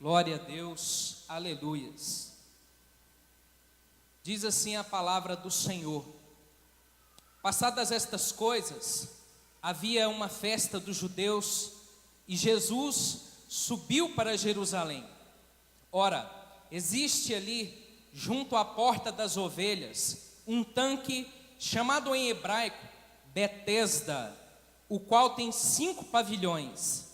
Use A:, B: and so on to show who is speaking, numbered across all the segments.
A: Glória a Deus, aleluias. Diz assim a palavra do Senhor: passadas estas coisas, havia uma festa dos judeus e Jesus subiu para Jerusalém. Ora, existe ali, junto à porta das ovelhas, um tanque chamado em hebraico Betesda, o qual tem 5 pavilhões.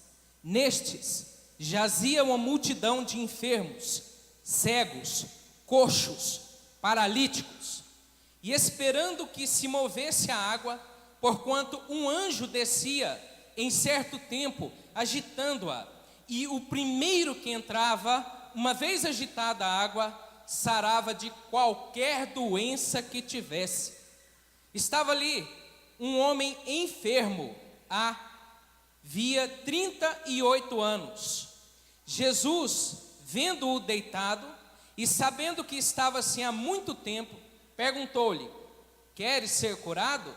A: Nestes jazia uma multidão de enfermos, cegos, coxos, paralíticos, e esperando que se movesse a água, porquanto um anjo descia em certo tempo, agitando-a, e o primeiro que entrava, uma vez agitada a água, sarava de qualquer doença que tivesse. Estava ali um homem enfermo havia 38 anos. Jesus, vendo-o deitado e sabendo que estava assim há muito tempo, perguntou-lhe: queres ser curado?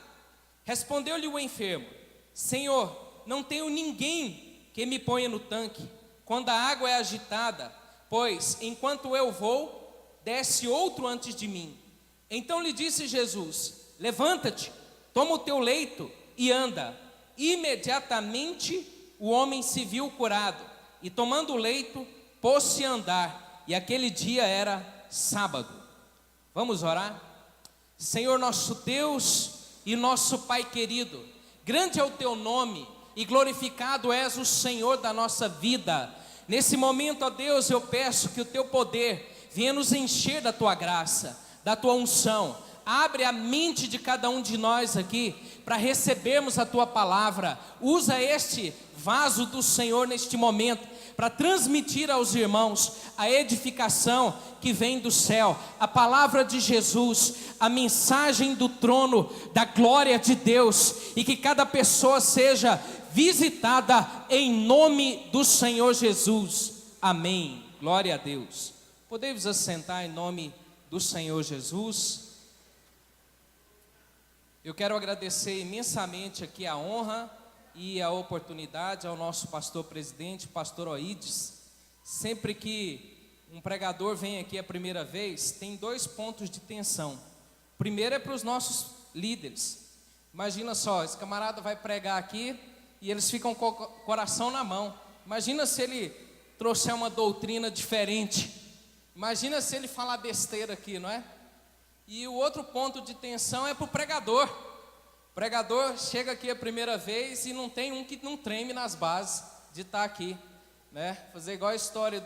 A: Respondeu-lhe o enfermo: Senhor, não tenho ninguém que me ponha no tanque quando a água é agitada, pois enquanto eu vou, desce outro antes de mim. Então lhe disse Jesus: levanta-te, toma o teu leito e anda. Imediatamente o homem se viu curado, e tomando o leito, pôs-se a andar, e aquele dia era sábado. Vamos orar? Senhor nosso Deus e nosso Pai querido, grande é o teu nome, e glorificado és o Senhor da nossa vida. Nesse momento, ó Deus, eu peço que o teu poder venha nos encher da tua graça, da tua unção. Abre a mente de cada um de nós aqui, para recebermos a tua palavra. Usa este vaso do Senhor neste momento, para transmitir aos irmãos a edificação que vem do céu, a palavra de Jesus, a mensagem do trono da glória de Deus, e que cada pessoa seja visitada em nome do Senhor Jesus. Amém. Glória a Deus. Podemos assentar em nome do Senhor Jesus. Eu quero agradecer imensamente aqui a honra e a oportunidade ao nosso pastor presidente, pastor Oídes. Sempre que um pregador vem aqui a primeira vez, tem 2 pontos de tensão. O primeiro é para os nossos líderes. Imagina só, esse camarada vai pregar aqui e eles ficam com o coração na mão. Imagina se ele trouxer uma doutrina diferente. Imagina se ele falar besteira aqui, não é? E o outro ponto de tensão é para o pregador. O pregador chega aqui a primeira vez e não tem um que não treme nas bases de estar aqui, né? Fazer igual a história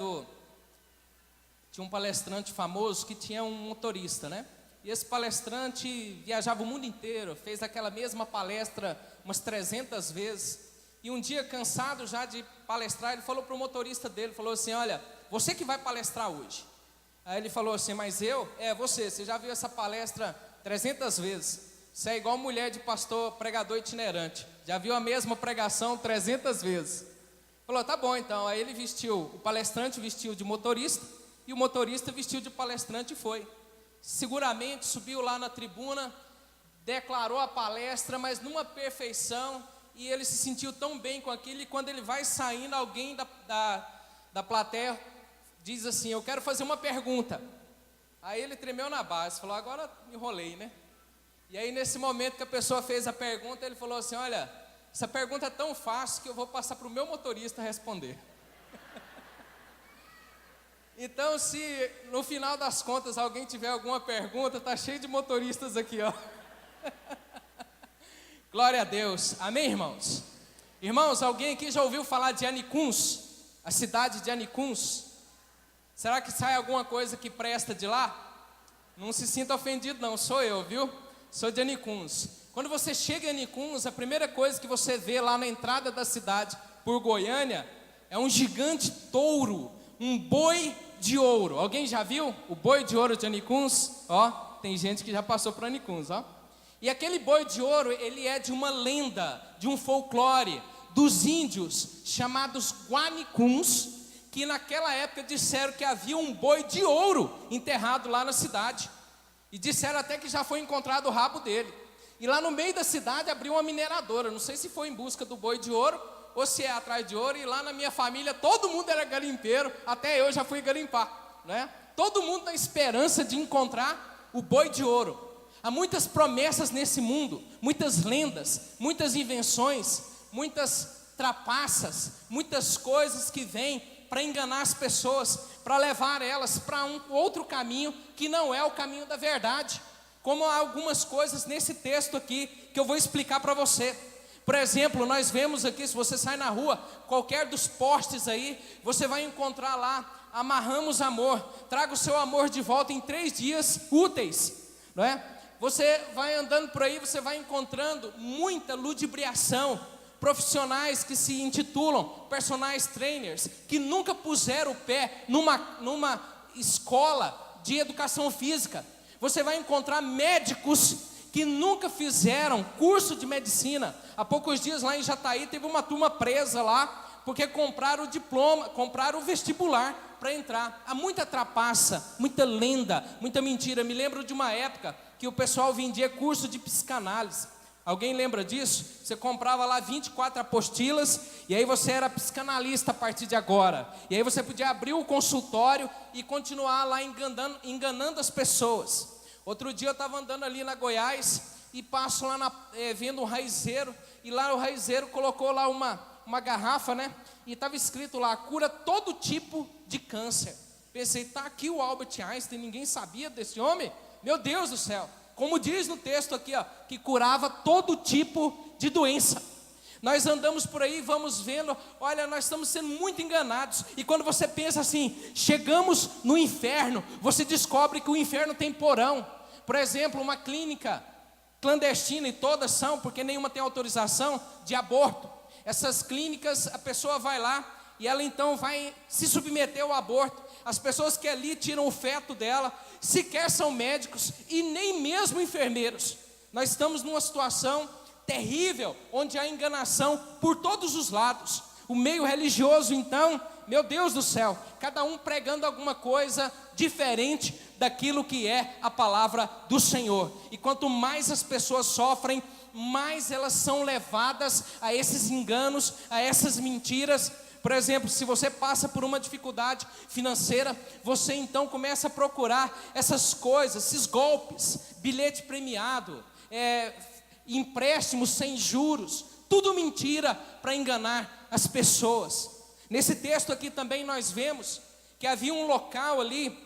A: tinha um palestrante famoso que tinha um motorista, né? E esse palestrante viajava o mundo inteiro, fez aquela mesma palestra umas 300 vezes. E um dia, cansado já de palestrar, ele falou para o motorista dele, falou assim: olha, você que vai palestrar hoje. Aí ele falou assim: mas eu? Você já viu essa palestra 300 vezes. Você é igual mulher de pastor pregador itinerante. Já viu a mesma pregação 300 vezes. Falou: tá bom então. Aí ele o palestrante vestiu de motorista, e o motorista vestiu de palestrante e foi. Seguramente subiu lá na tribuna, declarou a palestra, mas numa perfeição, e ele se sentiu tão bem com aquilo, e quando ele vai saindo, alguém da plateia diz assim: eu quero fazer uma pergunta. Aí ele tremeu na base, falou: agora enrolei, né? E aí nesse momento que a pessoa fez a pergunta, ele falou assim: olha, essa pergunta é tão fácil que eu vou passar para o meu motorista responder. Então, se no final das contas alguém tiver alguma pergunta, tá cheio de motoristas aqui, ó. Glória a Deus. Amém, irmãos? Irmãos, alguém aqui já ouviu falar de Anicuns? A cidade de Anicuns? Será que sai alguma coisa que presta de lá? Não se sinta ofendido não, sou eu, viu? Sou de Anicuns. Quando você chega em Anicuns, a primeira coisa que você vê lá na entrada da cidade, por Goiânia, é um gigante touro, um boi de ouro. Alguém já viu o boi de ouro de Anicuns? Ó, tem gente que já passou por Anicuns, ó. E aquele boi de ouro, ele é de uma lenda, de um folclore dos índios, chamados Guanicuns, que naquela época disseram que havia um boi de ouro enterrado lá na cidade. E disseram até que já foi encontrado o rabo dele. E lá no meio da cidade abriu uma mineradora. Não sei se foi em busca do boi de ouro ou se é atrás de ouro. E lá na minha família todo mundo era garimpeiro, até eu já fui garimpar, né? Todo mundo na esperança de encontrar o boi de ouro. Há muitas promessas nesse mundo, muitas lendas, muitas invenções, muitas trapaças, muitas coisas que vêm para enganar as pessoas, para levar elas para um outro caminho que não é o caminho da verdade. Como há algumas coisas nesse texto aqui que eu vou explicar para você. Por exemplo, nós vemos aqui, se você sai na rua, qualquer dos postes aí, você vai encontrar lá: amarramos amor, traga o seu amor de volta em 3 dias úteis, não é? Você vai andando por aí, você vai encontrando muita ludibriação, profissionais que se intitulam personal trainers, que nunca puseram o pé numa escola de educação física. Você vai encontrar médicos que nunca fizeram curso de medicina. Há poucos dias lá em Jataí teve uma turma presa lá, porque compraram o diploma, compraram o vestibular para entrar. Há muita trapaça, muita lenda, muita mentira. Me lembro de uma época que o pessoal vendia curso de psicanálise. Alguém lembra disso? Você comprava lá 24 apostilas, e aí você era psicanalista a partir de agora. E aí você podia abrir o consultório e continuar lá enganando as pessoas. Outro dia eu estava andando ali na Goiás, e passo lá vendo um raizeiro, e lá o raizeiro colocou lá uma garrafa, né? E estava escrito lá: cura todo tipo de câncer. Pensei, está aqui o Albert Einstein, ninguém sabia desse homem? Meu Deus do céu! Como diz no texto aqui, ó, que curava todo tipo de doença. Nós andamos por aí, vamos vendo, olha, nós estamos sendo muito enganados. E quando você pensa assim, chegamos no inferno, você descobre que o inferno tem porão. Por exemplo, uma clínica clandestina, e todas são, porque nenhuma tem autorização de aborto. Essas clínicas, a pessoa vai lá e ela então vai se submeter ao aborto. As pessoas que ali tiram o feto dela sequer são médicos e nem mesmo enfermeiros. Nós estamos numa situação terrível, onde há enganação por todos os lados. O meio religioso então, meu Deus do céu, cada um pregando alguma coisa diferente daquilo que é a palavra do Senhor. E quanto mais as pessoas sofrem, mais elas são levadas a esses enganos, a essas mentiras. Por exemplo, se você passa por uma dificuldade financeira, você então começa a procurar essas coisas, esses golpes, bilhete premiado, empréstimos sem juros, tudo mentira para enganar as pessoas. Nesse texto aqui também nós vemos que havia um local ali,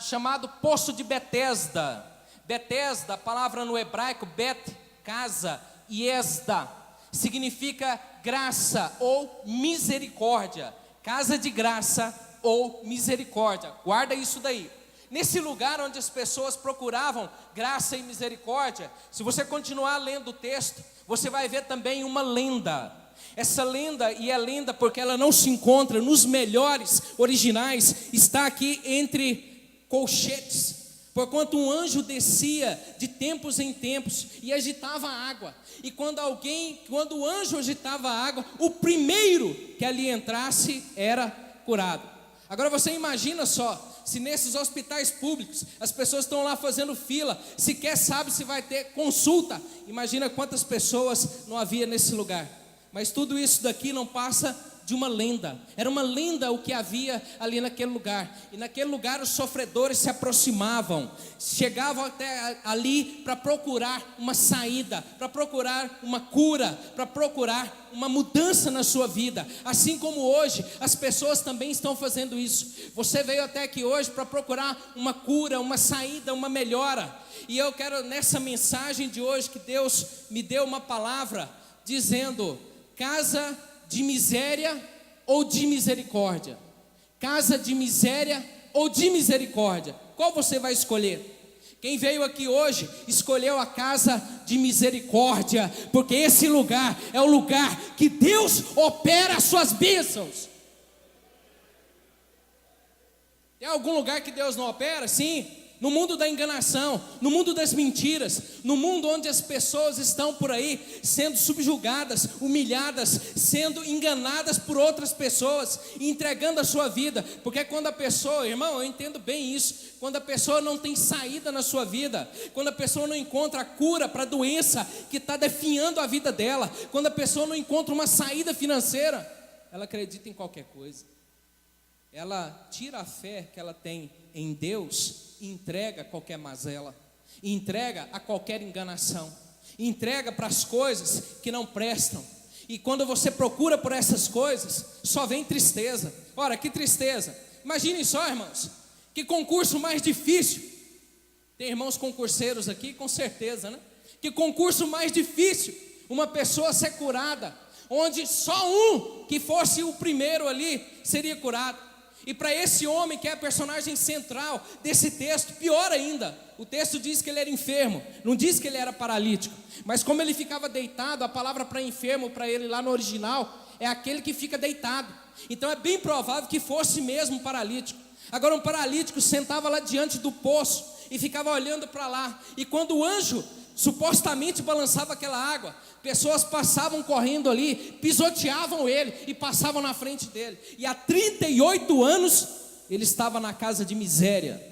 A: chamado Poço de Betesda. Betesda, a palavra no hebraico, Bet, casa, e Esda, significa graça ou misericórdia. Casa de graça ou misericórdia. Guarda isso daí. Nesse lugar onde as pessoas procuravam graça e misericórdia, se você continuar lendo o texto, você vai ver também uma lenda. Essa lenda, e é lenda porque ela não se encontra nos melhores originais, está aqui entre colchetes. Porquanto um anjo descia de tempos em tempos e agitava a água. E quando o anjo agitava a água, o primeiro que ali entrasse era curado. Agora você imagina só, se nesses hospitais públicos as pessoas estão lá fazendo fila, sequer sabe se vai ter consulta. Imagina quantas pessoas não havia nesse lugar. Mas tudo isso daqui não passa de uma lenda. Era uma lenda o que havia ali naquele lugar. E naquele lugar os sofredores se aproximavam, chegavam até ali para procurar uma saída, para procurar uma cura, para procurar uma mudança na sua vida. Assim como hoje as pessoas também estão fazendo isso. Você veio até aqui hoje para procurar uma cura, uma saída, uma melhora. E eu quero, nessa mensagem de hoje, que Deus me deu uma palavra dizendo: casa de miséria ou de misericórdia? Casa de miséria ou de misericórdia? Qual você vai escolher? Quem veio aqui hoje escolheu a casa de misericórdia, porque esse lugar é o lugar que Deus opera as suas bênçãos. Tem algum lugar que Deus não opera? Sim. no mundo da enganação, no mundo das mentiras, no mundo onde as pessoas estão por aí sendo subjugadas, humilhadas, sendo enganadas por outras pessoas, entregando a sua vida, porque quando a pessoa, irmão, eu entendo bem isso, quando a pessoa não tem saída na sua vida, quando a pessoa não encontra a cura para a doença que está definhando a vida dela, quando a pessoa não encontra uma saída financeira, ela acredita em qualquer coisa, ela tira a fé que ela tem em Deus e entrega a qualquer mazela, entrega a qualquer enganação, entrega para as coisas que não prestam. E quando você procura por essas coisas, só vem tristeza. Ora, que tristeza! Imaginem só, irmãos, que concurso mais difícil. Tem irmãos concurseiros aqui, com certeza, né? Que concurso mais difícil, uma pessoa ser curada, onde só um que fosse o primeiro ali seria curado. E para esse homem que é a personagem central desse texto, pior ainda, o texto diz que ele era enfermo, não diz que ele era paralítico, mas como ele ficava deitado, a palavra para enfermo para ele lá no original é aquele que fica deitado, então é bem provável que fosse mesmo paralítico. Agora um paralítico sentava lá diante do poço e ficava olhando para lá, e quando o anjo supostamente balançava aquela água, pessoas passavam correndo ali, pisoteavam ele e passavam na frente dele, e há 38 anos ele estava na casa de miséria.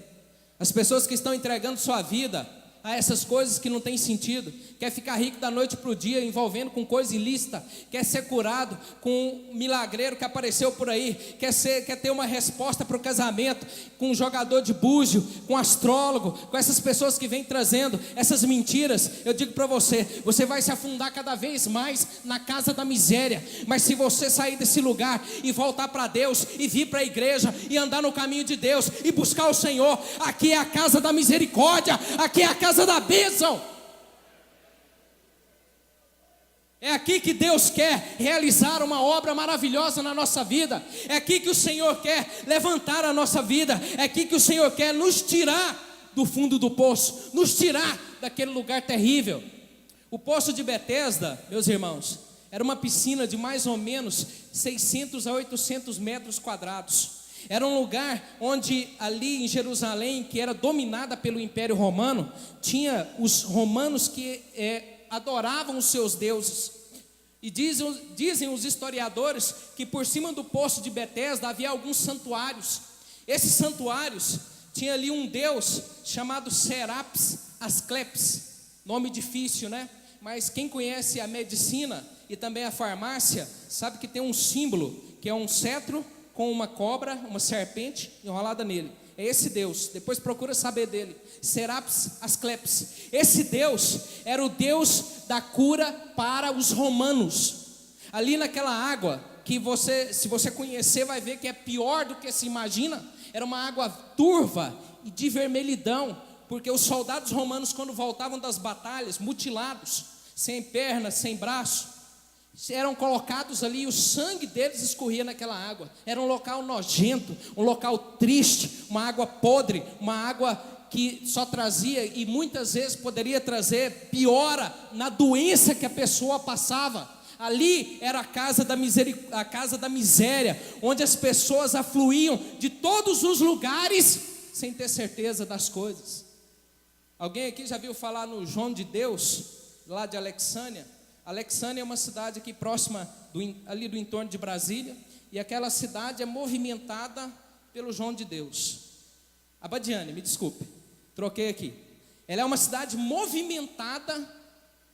A: As pessoas que estão entregando sua vida a essas coisas que não tem sentido, quer ficar rico da noite para o dia, envolvendo com coisa ilícita, quer ser curado com um milagreiro que apareceu por aí, quer ter uma resposta para o casamento, com um jogador de búzio, com um astrólogo, com essas pessoas que vêm trazendo essas mentiras. Eu digo para você, você vai se afundar cada vez mais na casa da miséria, mas se você sair desse lugar e voltar para Deus, e vir para a igreja, e andar no caminho de Deus, e buscar o Senhor, aqui é a casa da misericórdia, aqui é a casa da bênção. É aqui que Deus quer realizar uma obra maravilhosa na nossa vida. É aqui que o Senhor quer levantar a nossa vida. É aqui que o Senhor quer nos tirar do fundo do poço, nos tirar daquele lugar terrível. O poço de Betesda, meus irmãos, era uma piscina de mais ou menos 600 a 800 metros quadrados. Era um lugar onde ali em Jerusalém, que era dominada pelo Império Romano, tinha os romanos que adoravam os seus deuses. E dizem os historiadores que por cima do poço de Betesda havia alguns santuários. Esses santuários tinha ali um deus chamado Serapis Asclepios, nome difícil, né? Mas quem conhece a medicina e também a farmácia sabe que tem um símbolo, que é um cetro com uma cobra, uma serpente enrolada nele. É esse Deus, depois procura saber dele. Serapis Asclepios. Esse Deus era o Deus da cura para os romanos. Ali naquela água, que se você conhecer vai ver que é pior do que se imagina. Era uma água turva e de vermelhidão, porque os soldados romanos, quando voltavam das batalhas, mutilados, sem pernas, sem braço, eram colocados ali e o sangue deles escorria naquela água. Era um local nojento, um local triste, uma água podre, uma água que só trazia e muitas vezes poderia trazer piora na doença que a pessoa passava. Ali era a casa da miséria, onde as pessoas afluíam de todos os lugares sem ter certeza das coisas. Alguém aqui já viu falar no João de Deus, lá de Alexânia? Alexânia é uma cidade aqui próxima ali do entorno de Brasília, e aquela cidade é movimentada pelo João de Deus. Abadiane, me desculpe, troquei aqui. Ela é uma cidade movimentada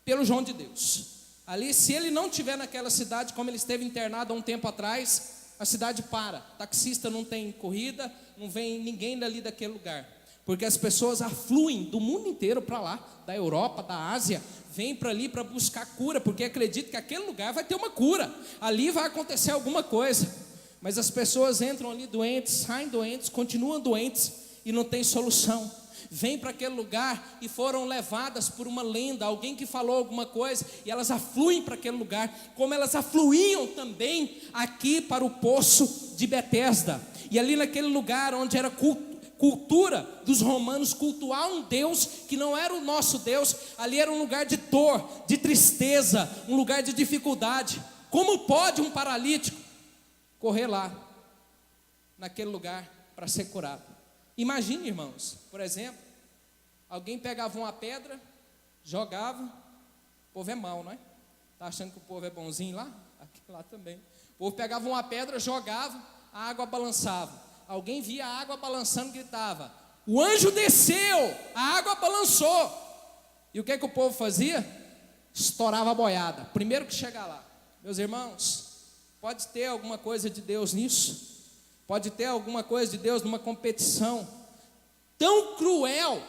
A: pelo João de Deus. Ali, se ele não estiver naquela cidade, como ele esteve internado há um tempo atrás, a cidade para. Taxista não tem corrida, não vem ninguém dali daquele lugar, porque as pessoas afluem do mundo inteiro para lá, da Europa, da Ásia, vem para ali para buscar cura, porque acredita que aquele lugar vai ter uma cura, ali vai acontecer alguma coisa. Mas as pessoas entram ali doentes, saem doentes, continuam doentes e não tem solução. Vêm para aquele lugar e foram levadas por uma lenda, alguém que falou alguma coisa, e elas afluem para aquele lugar, como elas afluíam também aqui para o poço de Betesda. E ali naquele lugar onde era cultura dos romanos cultuar um Deus que não era o nosso Deus, ali era um lugar de dor, de tristeza, um lugar de dificuldade. Como pode um paralítico correr lá, naquele lugar, para ser curado? Imagine, irmãos, por exemplo, alguém pegava uma pedra, jogava, o povo é mau, não é? Está achando que o povo é bonzinho lá? Aqui lá também. O povo pegava uma pedra, jogava, a água balançava. Alguém via a água balançando e gritava: o anjo desceu, a água balançou. E o que o povo fazia? Estourava a boiada, primeiro que chegar lá. Meus irmãos, pode ter alguma coisa de Deus nisso? Pode ter alguma coisa de Deus numa competição tão cruel,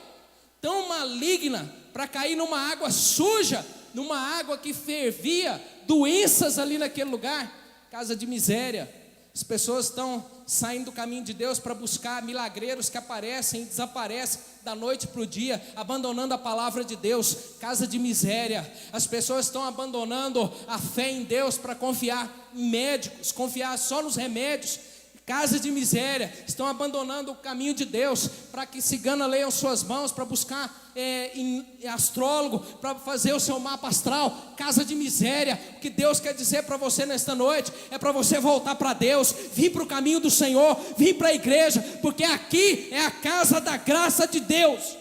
A: tão maligna, para cair numa água suja, numa água que fervia doenças ali naquele lugar? Casa de miséria. As pessoas estão saindo do caminho de Deus para buscar milagreiros que aparecem e desaparecem da noite para o dia, abandonando a palavra de Deus. Casa de miséria. As pessoas estão abandonando a fé em Deus para confiar em médicos, confiar só nos remédios. Casa de miséria. Estão abandonando o caminho de Deus para que cigana leiam suas mãos, para buscar em astrólogo, para fazer o seu mapa astral. Casa de miséria. O que Deus quer dizer para você nesta noite é para você voltar para Deus, vir para o caminho do Senhor, vir para a igreja, porque aqui é a casa da graça de Deus.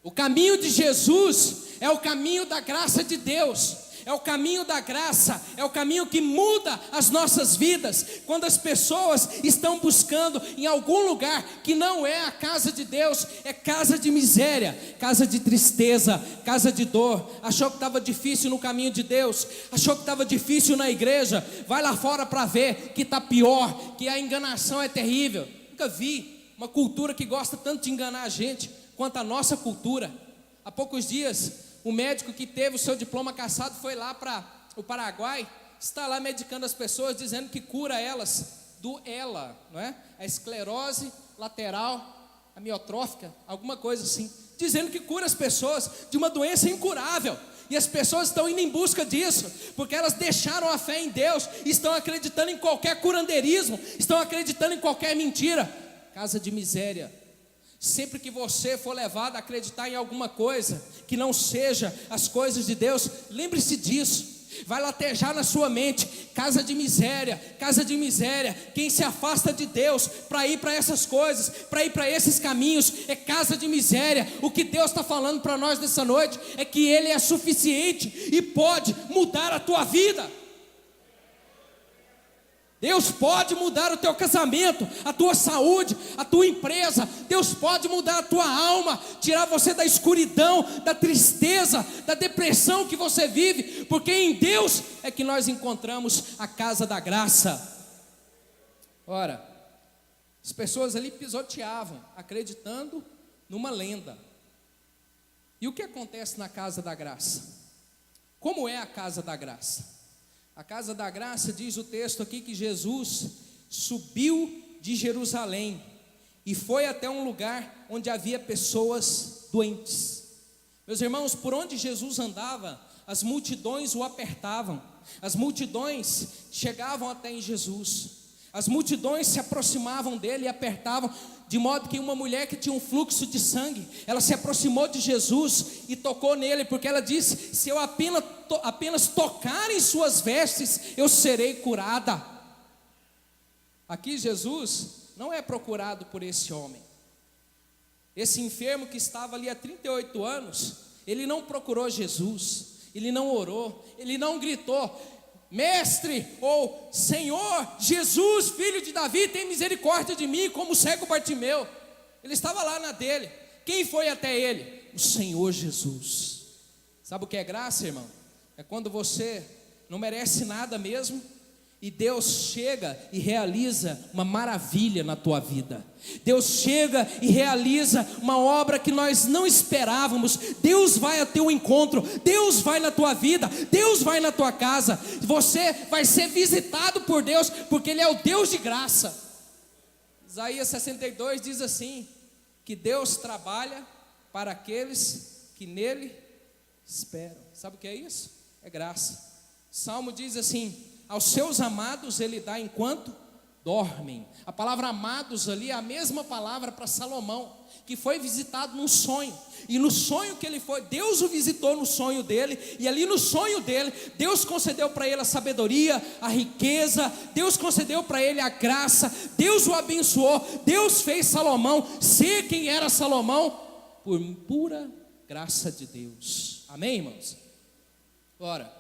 A: O caminho de Jesus é o caminho da graça de Deus. É o caminho da graça, é o caminho que muda as nossas vidas. Quando as pessoas estão buscando em algum lugar que não é a casa de Deus, é casa de miséria, casa de tristeza, casa de dor. Achou que estava difícil no caminho de Deus, achou que estava difícil na igreja, vai lá fora para ver que está pior, que a enganação é terrível. Nunca vi uma cultura que gosta tanto de enganar a gente quanto a nossa cultura. Há poucos dias, o médico que teve o seu diploma cassado foi lá para o Paraguai, está lá medicando as pessoas, dizendo que cura elas do ELA, não é? A esclerose lateral amiotrófica, alguma coisa assim, dizendo que cura as pessoas de uma doença incurável. E as pessoas estão indo em busca disso, porque elas deixaram a fé em Deus, estão acreditando em qualquer curandeirismo, estão acreditando em qualquer mentira. Casa de miséria. Sempre que você for levado a acreditar em alguma coisa que não seja as coisas de Deus, lembre-se disso. Vai latejar na sua mente: casa de miséria, casa de miséria. Quem se afasta de Deus para ir para essas coisas, para ir para esses caminhos, é casa de miséria. O que Deus está falando para nós nessa noite é que Ele é suficiente e pode mudar a tua vida. Deus pode mudar o teu casamento, a tua saúde, a tua empresa. Deus pode mudar a tua alma, tirar você da escuridão, da tristeza, da depressão que você vive, porque em Deus é que nós encontramos a casa da graça. Ora, as pessoas ali pisoteavam, acreditando numa lenda. E o que acontece na casa da graça? Como é a casa da graça? A casa da graça, diz o texto aqui, que Jesus subiu de Jerusalém e foi até um lugar onde havia pessoas doentes. Meus irmãos, por onde Jesus andava, as multidões o apertavam, as multidões chegavam até em Jesus, as multidões se aproximavam dele e apertavam, de modo que uma mulher que tinha um fluxo de sangue, ela se aproximou de Jesus e tocou nele, porque ela disse: se eu apenas tocar em suas vestes, eu serei curada. Aqui Jesus não é procurado por esse homem. Esse enfermo que estava ali há 38 anos, ele não procurou Jesus, ele não orou, ele não gritou: Mestre, ou Senhor, Jesus, filho de Davi, tem misericórdia de mim, como o cego Bartimeu. Ele estava lá na dele. Quem foi até ele? O Senhor Jesus. Sabe o que é graça, irmão? É quando você não merece nada mesmo, e Deus chega e realiza uma maravilha na tua vida. Deus chega e realiza uma obra que nós não esperávamos. Deus vai a teu encontro, Deus vai na tua vida, Deus vai na tua casa. Você vai ser visitado por Deus, porque Ele é o Deus de graça. Isaías 62 diz assim, que Deus trabalha para aqueles que nele esperam. Sabe o que é isso? É graça. Salmo diz assim: aos seus amados Ele dá enquanto dormem. A palavra amados ali é a mesma palavra para Salomão, que foi visitado num sonho. E no sonho que ele foi, Deus o visitou no sonho dele. E ali no sonho dele, Deus concedeu para ele a sabedoria, a riqueza. Deus concedeu para ele a graça. Deus o abençoou. Deus fez Salomão ser quem era Salomão, por pura graça de Deus. Amém, irmãos? Ora,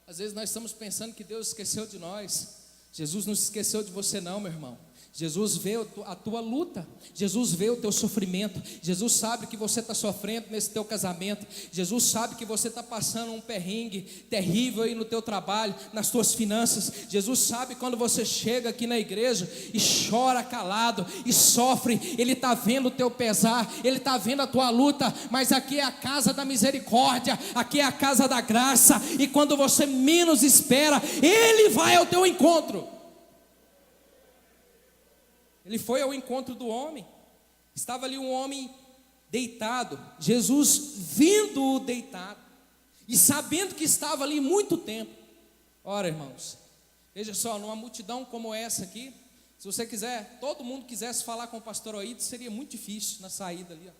A: às vezes nós estamos pensando que Deus esqueceu de nós. Jesus não se esqueceu de você não, meu irmão. Jesus vê a tua luta, Jesus vê o teu sofrimento, Jesus sabe que você está sofrendo nesse teu casamento, Jesus sabe que você está passando um perrengue terrível aí no teu trabalho, nas tuas finanças. Jesus sabe quando você chega aqui na igreja e chora calado e sofre. Ele está vendo o teu pesar, Ele está vendo a tua luta, mas aqui é a casa da misericórdia, aqui é a casa da graça, e quando você menos espera, Ele vai ao teu encontro. Ele foi ao encontro do homem. Estava ali um homem deitado, Jesus vendo-o deitado e sabendo que estava ali muito tempo. Ora, irmãos, veja só, numa multidão como essa aqui, se você quiser, todo mundo quisesse falar com o pastor Oído, seria muito difícil na saída ali, ó.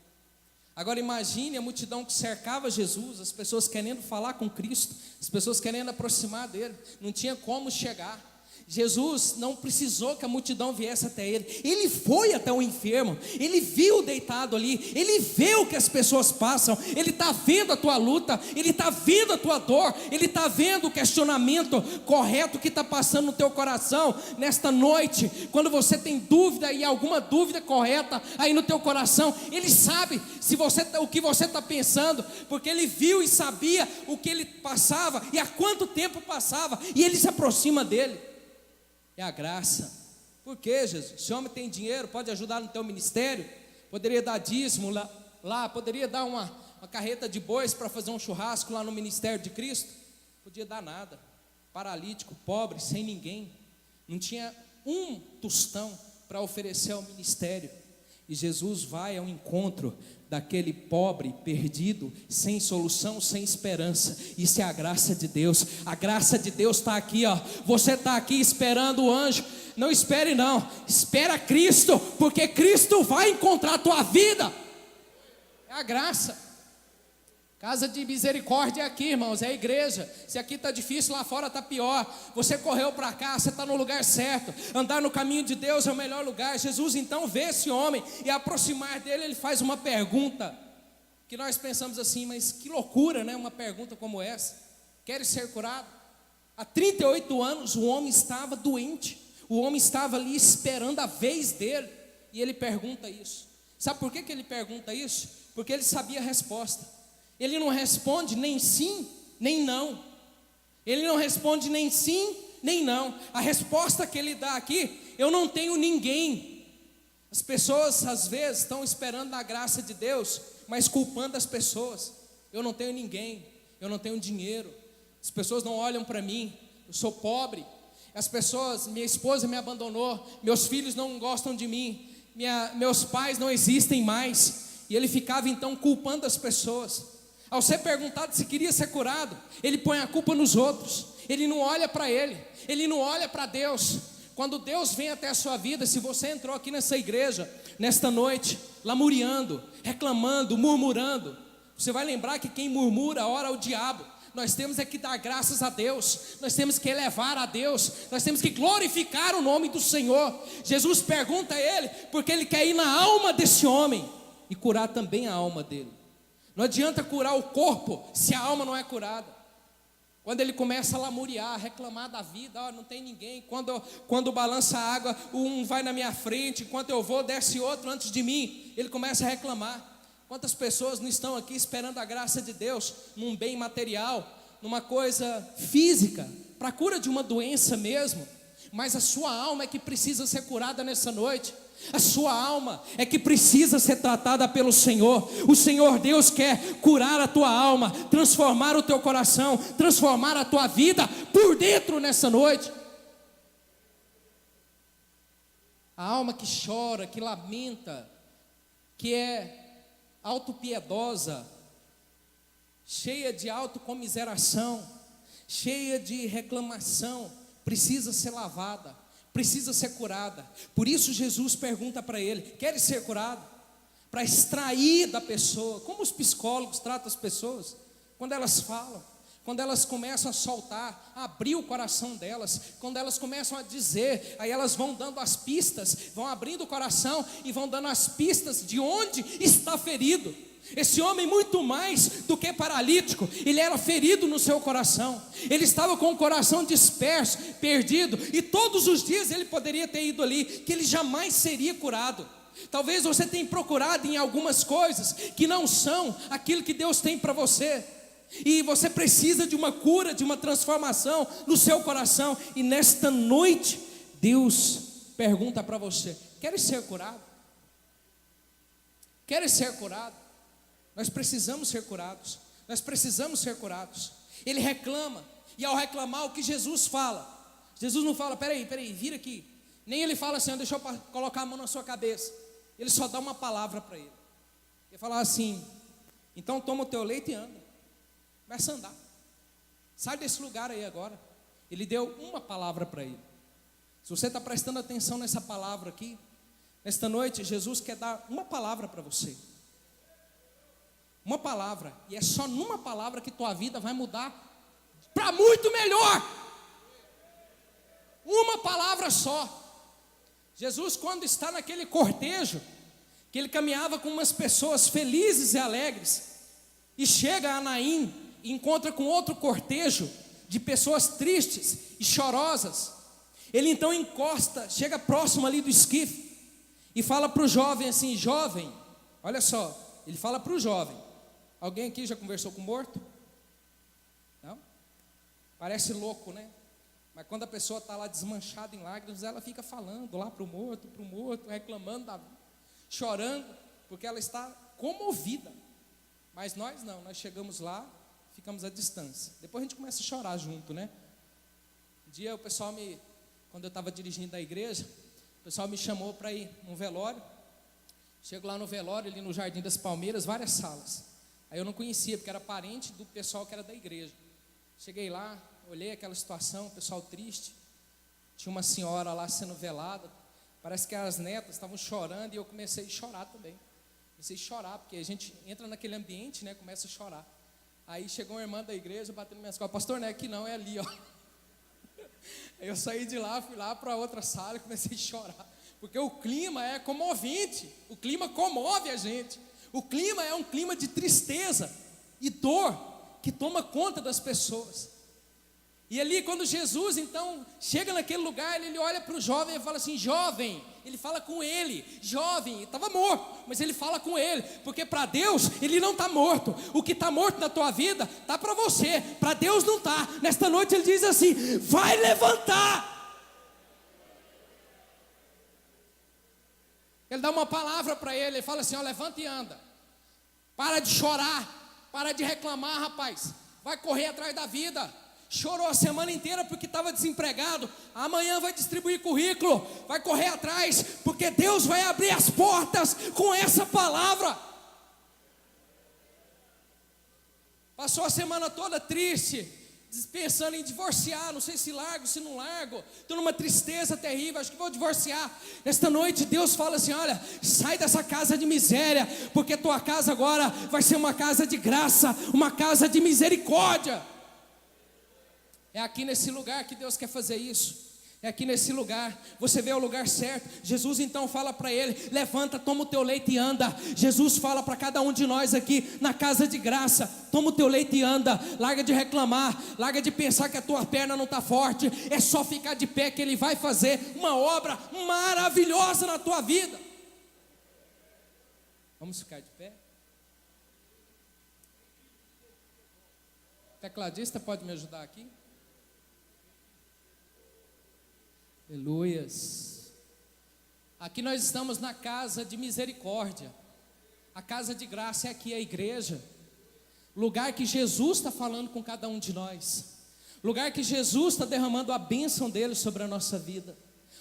A: Agora imagine a multidão que cercava Jesus, as pessoas querendo falar com Cristo, as pessoas querendo aproximar dele, não tinha como chegar. Jesus não precisou que a multidão viesse até ele. Ele foi até o enfermo. Ele viu deitado ali. Ele vê o que as pessoas passam. Ele está vendo a tua luta. Ele está vendo a tua dor. Ele está vendo o questionamento correto que está passando no teu coração nesta noite. Quando você tem dúvida e alguma dúvida correta aí no teu coração, Ele sabe o que você está pensando, porque Ele viu e sabia o que ele passava e há quanto tempo passava, e Ele se aproxima dele. É a graça. Por que, Jesus? Se o homem tem dinheiro, pode ajudar no teu ministério, poderia dar dízimo lá, poderia dar uma carreta de bois para fazer um churrasco lá no ministério de Cristo. Podia dar nada. Paralítico, pobre, sem ninguém, não tinha um tostão para oferecer ao ministério. E Jesus vai ao encontro daquele pobre, perdido, sem solução, sem esperança. Isso é a graça de Deus. A graça de Deus está aqui, ó. Você está aqui esperando o anjo. Não espere não, espera Cristo, porque Cristo vai encontrar a tua vida. É a graça. Casa de misericórdia é aqui, irmãos, é a igreja. Se aqui está difícil, lá fora está pior. Você correu para cá, você está no lugar certo. Andar no caminho de Deus é o melhor lugar. Jesus então vê esse homem e aproximar dele, ele faz uma pergunta que nós pensamos assim, mas que loucura, né? Uma pergunta como essa. Queres ser curado? Há 38 anos o homem estava doente. O homem estava ali esperando a vez dele. E ele pergunta isso. Sabe por que ele pergunta isso? Porque ele sabia a resposta. Ele não responde nem sim, nem não. Ele não responde nem sim, nem não. A resposta que ele dá aqui: eu não tenho ninguém. As pessoas às vezes estão esperando na graça de Deus, mas culpando as pessoas. Eu não tenho ninguém, eu não tenho dinheiro. As pessoas não olham para mim, eu sou pobre. As pessoas, minha esposa me abandonou, meus filhos não gostam de mim, meus pais não existem mais. E ele ficava então culpando as pessoas. Ao ser perguntado se queria ser curado, ele põe a culpa nos outros. Ele não olha para ele, ele não olha para Deus. Quando Deus vem até a sua vida, se você entrou aqui nessa igreja, nesta noite, lamuriando, reclamando, murmurando, você vai lembrar que quem murmura ora ao diabo. Nós temos é que dar graças a Deus, nós temos que elevar a Deus, nós temos que glorificar o nome do Senhor. Jesus pergunta a ele, porque ele quer ir na alma desse homem e curar também a alma dele. Não adianta curar o corpo se a alma não é curada. Quando ele começa a lamuriar, reclamar da vida, não tem ninguém. Quando balança a água, um vai na minha frente, enquanto eu vou, desce outro antes de mim. Ele começa a reclamar. Quantas pessoas não estão aqui esperando a graça de Deus num bem material, numa coisa física, para a cura de uma doença mesmo, mas a sua alma é que precisa ser curada nessa noite. A sua alma é que precisa ser tratada pelo Senhor. O Senhor Deus quer curar a tua alma, transformar o teu coração, transformar a tua vida por dentro nessa noite. A alma que chora, que lamenta, que é autopiedosa, cheia de autocomiseração, cheia de reclamação, precisa ser lavada, precisa ser curada. Por isso Jesus pergunta para ele: queres ser curado? Para extrair da pessoa, como os psicólogos tratam as pessoas, quando elas falam, quando elas começam a soltar, a abrir o coração delas, quando elas começam a dizer, aí elas vão dando as pistas, vão abrindo o coração e vão dando as pistas de onde está ferido. Esse homem, muito mais do que paralítico, ele era ferido no seu coração, ele estava com o coração disperso, perdido, e todos os dias ele poderia ter ido ali, que ele jamais seria curado. Talvez você tenha procurado em algumas coisas que não são aquilo que Deus tem para você, e você precisa de uma cura, de uma transformação no seu coração. E nesta noite Deus pergunta para você: queres ser curado? Queres ser curado? Nós precisamos ser curados. Nós precisamos ser curados. Ele reclama, e ao reclamar, o que Jesus fala? Jesus não fala: peraí, vira aqui. Nem ele fala assim: deixa eu colocar a mão na sua cabeça. Ele só dá uma palavra para ele. Ele fala assim: então toma o teu leito e anda. Começa a andar. Sai desse lugar aí agora. Ele deu uma palavra para ele. Se você está prestando atenção nessa palavra aqui, nesta noite, Jesus quer dar uma palavra para você. Uma palavra. E é só numa palavra que tua vida vai mudar para muito melhor. Uma palavra só. Jesus, quando está naquele cortejo, que ele caminhava com umas pessoas felizes e alegres, e chega a Naim, e encontra com outro cortejo de pessoas tristes e chorosas. Ele então encosta, chega próximo ali do esquife e fala para o jovem assim: jovem, olha só, ele fala para o jovem. Alguém aqui já conversou com morto? Não? Parece louco, né? Mas quando a pessoa está lá desmanchada em lágrimas, ela fica falando lá para o morto, reclamando, chorando, porque ela está comovida. Mas nós não, nós chegamos lá, ficamos à distância. Depois a gente começa a chorar junto, né? Um dia o pessoal quando eu estava dirigindo a igreja, o pessoal me chamou para ir num velório. Chego lá no velório, ali no Jardim das Palmeiras, várias salas. Aí eu não conhecia, porque era parente do pessoal que era da igreja. Cheguei lá, olhei aquela situação, o pessoal triste. Tinha uma senhora lá sendo velada. Parece que as netas estavam chorando e eu comecei a chorar também. Comecei a chorar, porque a gente entra naquele ambiente, né, começa a chorar. Aí chegou uma irmã da igreja, batendo minhas costas: pastor, não é aqui não, é ali, ó. Aí eu saí de lá, fui lá para outra sala e comecei a chorar, porque o clima é comovente, o clima comove a gente. O clima é um clima de tristeza e dor que toma conta das pessoas. E ali, quando Jesus então chega naquele lugar, ele olha para o jovem e fala assim: jovem. Ele fala com ele: jovem, estava morto, mas ele fala com ele, porque para Deus ele não está morto. O que está morto na tua vida está para você, para Deus não está. Nesta noite ele diz assim: vai levantar. Ele dá uma palavra para ele, ele fala assim: ó, levanta e anda. Para de chorar, para de reclamar, rapaz. Vai correr atrás da vida. Chorou a semana inteira porque estava desempregado. Amanhã vai distribuir currículo, vai correr atrás, porque Deus vai abrir as portas com essa palavra. Passou a semana toda triste, pensando em divorciar, não sei se largo, se não largo, estou numa tristeza terrível, acho que vou divorciar. Nesta noite Deus fala assim: olha, sai dessa casa de miséria, porque tua casa agora vai ser uma casa de graça, uma casa de misericórdia. É aqui nesse lugar que Deus quer fazer isso. É aqui nesse lugar. Você vê o lugar certo. Jesus então fala para ele: levanta, toma o teu leito e anda. Jesus fala para cada um de nós aqui na casa de graça: toma o teu leito e anda. Larga de reclamar, larga de pensar que a tua perna não está forte. É só ficar de pé que Ele vai fazer uma obra maravilhosa na tua vida. Vamos ficar de pé? O tecladista pode me ajudar aqui? Aleluias. Aqui nós estamos na casa de misericórdia. A casa de graça é aqui a igreja. Lugar que Jesus está falando com cada um de nós. Lugar que Jesus está derramando a bênção dele sobre a nossa vida.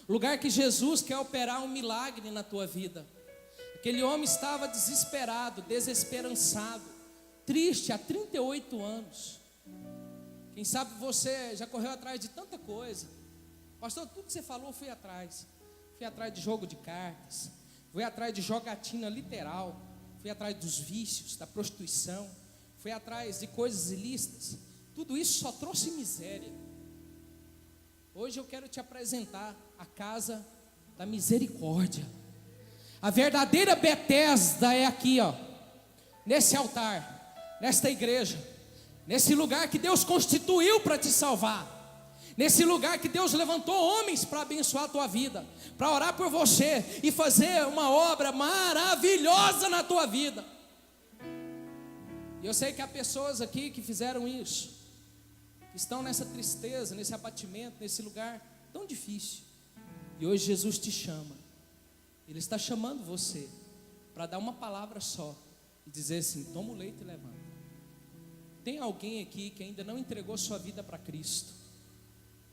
A: Lugar que Jesus quer operar um milagre na tua vida. Aquele homem estava desesperado, desesperançado, triste há 38 anos. Quem sabe você já correu atrás de tanta coisa. Pastor, tudo que você falou eu fui atrás. Fui atrás de jogo de cartas, fui atrás de jogatina literal, fui atrás dos vícios, da prostituição, fui atrás de coisas ilícitas. Tudo isso só trouxe miséria. Hoje eu quero te apresentar a casa da misericórdia. A verdadeira Betesda é aqui, ó, nesse altar, nesta igreja, nesse lugar que Deus constituiu para te salvar. Nesse lugar que Deus levantou homens para abençoar a tua vida, para orar por você e fazer uma obra maravilhosa na tua vida. E eu sei que há pessoas aqui que fizeram isso, que estão nessa tristeza, nesse abatimento, nesse lugar tão difícil. E hoje Jesus te chama. Ele está chamando você para dar uma palavra só e dizer assim: toma o leito e levanta. Tem alguém aqui que ainda não entregou sua vida para Cristo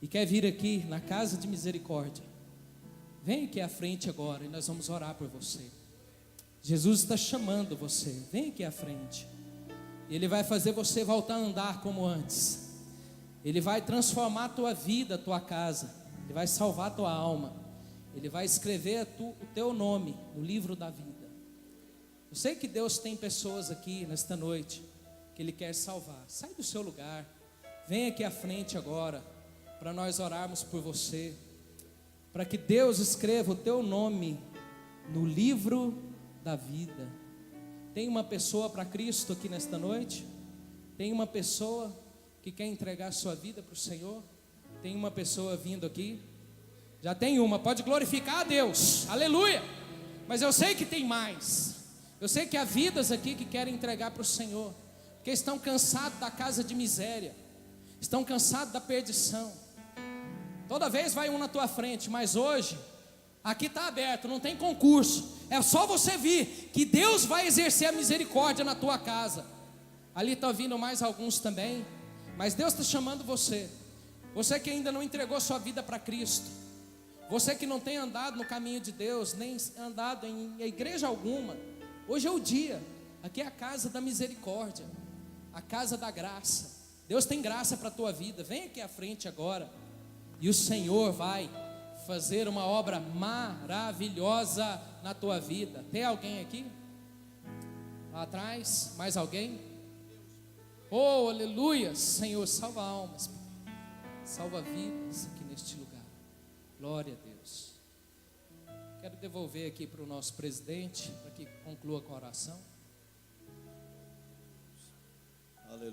A: e quer vir aqui na casa de misericórdia? Vem aqui à frente agora e nós vamos orar por você. Jesus está chamando você. Vem aqui à frente. Ele vai fazer você voltar a andar como antes. Ele vai transformar a tua vida, a tua casa. Ele vai salvar a tua alma. Ele vai escrever o teu nome no livro da vida. Eu sei que Deus tem pessoas aqui nesta noite que Ele quer salvar. Sai do seu lugar. Vem aqui à frente agora, para nós orarmos por você, para que Deus escreva o teu nome no livro da vida. Tem uma pessoa para Cristo aqui nesta noite? Tem uma pessoa que quer entregar sua vida para o Senhor? Tem uma pessoa vindo aqui? Já tem uma, pode glorificar a Deus, aleluia. Mas eu sei que tem mais. Eu sei que há vidas aqui que querem entregar para o Senhor, porque estão cansados da casa de miséria, estão cansados da perdição. Toda vez vai um na tua frente, mas hoje, aqui está aberto, não tem concurso. É só você vir, que Deus vai exercer a misericórdia na tua casa. Ali estão vindo mais alguns também, mas Deus está chamando você. Você que ainda não entregou sua vida para Cristo, você que não tem andado no caminho de Deus, nem andado em igreja alguma, hoje é o dia. Aqui é a casa da misericórdia, a casa da graça. Deus tem graça para a tua vida. Vem aqui à frente agora, e o Senhor vai fazer uma obra maravilhosa na tua vida. Tem alguém aqui? Lá atrás, mais alguém? Oh, aleluia, Senhor, salva almas, salva vidas aqui neste lugar. Glória a Deus. Quero devolver aqui para o nosso presidente, para que conclua com a oração.
B: Aleluia.